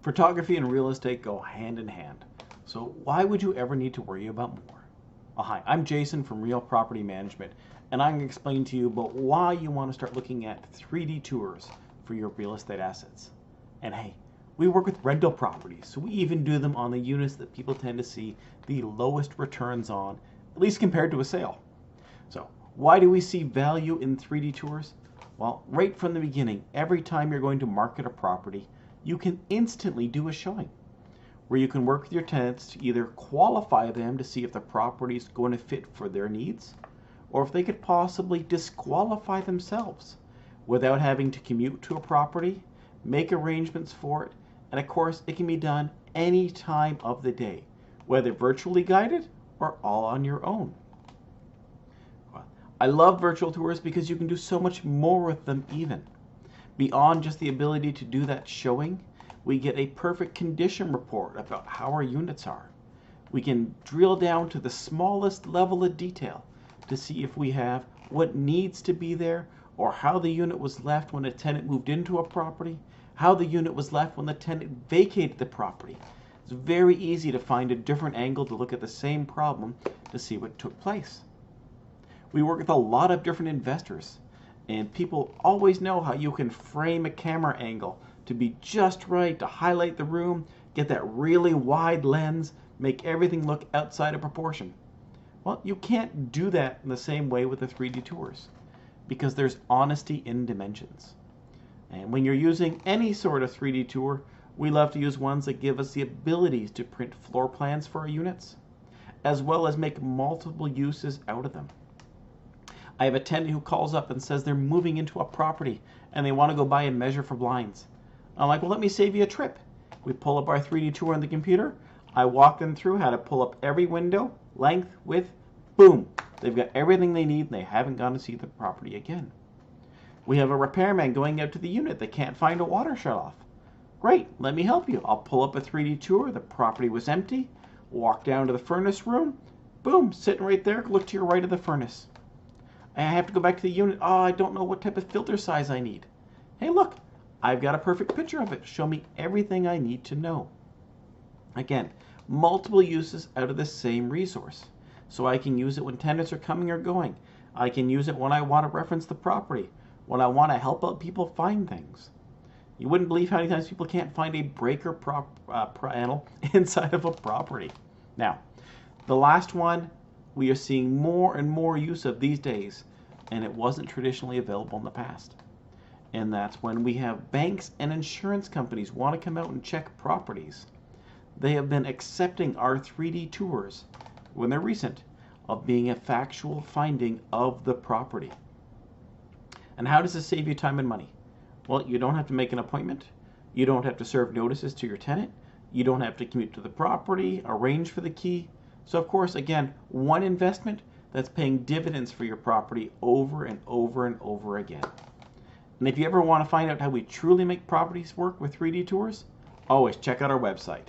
Photography and real estate go hand in hand. So why would you ever need to worry about more? Hi, I'm Jason from Real Property Management, and I'm going to explain to you about why you want to start looking at 3D tours for your real estate assets. And hey, we work with rental properties, so we even do them on the units that people tend to see the lowest returns on, at least compared to a sale. So why do we see value in 3D tours? Well, right from the beginning, every time you're going to market a property, you can instantly do a showing where you can work with your tenants to either qualify them to see if the property is going to fit for their needs, or if they could possibly disqualify themselves without having to commute to a property, make arrangements for it, and of course it can be done any time of the day, whether virtually guided or all on your own. I love virtual tours because you can do so much more with them even. Beyond just the ability to do that showing, we get a perfect condition report about how our units are. We can drill down to the smallest level of detail to see if we have what needs to be there, or how the unit was left when a tenant moved into a property, how the unit was left when the tenant vacated the property. It's very easy to find a different angle to look at the same problem to see what took place. We work with a lot of different investors, and people always know how you can frame a camera angle to be just right to highlight the room, get that really wide lens, make everything look outside of proportion. Well, you can't do that in the same way with the 3D tours because there's honesty in dimensions. And when you're using any sort of 3D tour, we love to use ones that give us the abilities to print floor plans for our units, as well as make multiple uses out of them. I have a tenant who calls up and says they're moving into a property and they want to go by and measure for blinds. I'm like, well, let me save you a trip. We pull up our 3D tour on the computer. I walk them through how to pull up every window, length, width, boom. They've got everything they need and they haven't gone to see the property again. We have a repairman going out to the unit that can't find a water shutoff. Great, let me help you. I'll pull up a 3D tour. The property was empty. Walk down to the furnace room. Boom, sitting right there. Look to your right of the furnace. I have to go back to the unit. Oh, I don't know what type of filter size I need. Hey, look, I've got a perfect picture of it. Show me everything I need to know. Again, multiple uses out of the same resource. So I can use it when tenants are coming or going. I can use it when I want to reference the property, when I want to help out people find things. You wouldn't believe how many times people can't find a breaker panel inside of a property. Now, the last one, we are seeing more and more use of these days, and it wasn't traditionally available in the past. And that's when we have banks and insurance companies want to come out and check properties. They have been accepting our 3D tours, when they're recent, of being a factual finding of the property. And how does this save you time and money? Well, you don't have to make an appointment. You don't have to serve notices to your tenant. You don't have to commute to the property, arrange for the key. So of course, again, one investment that's paying dividends for your property over and over and over again. And if you ever want to find out how we truly make properties work with 3D tours, always check out our website.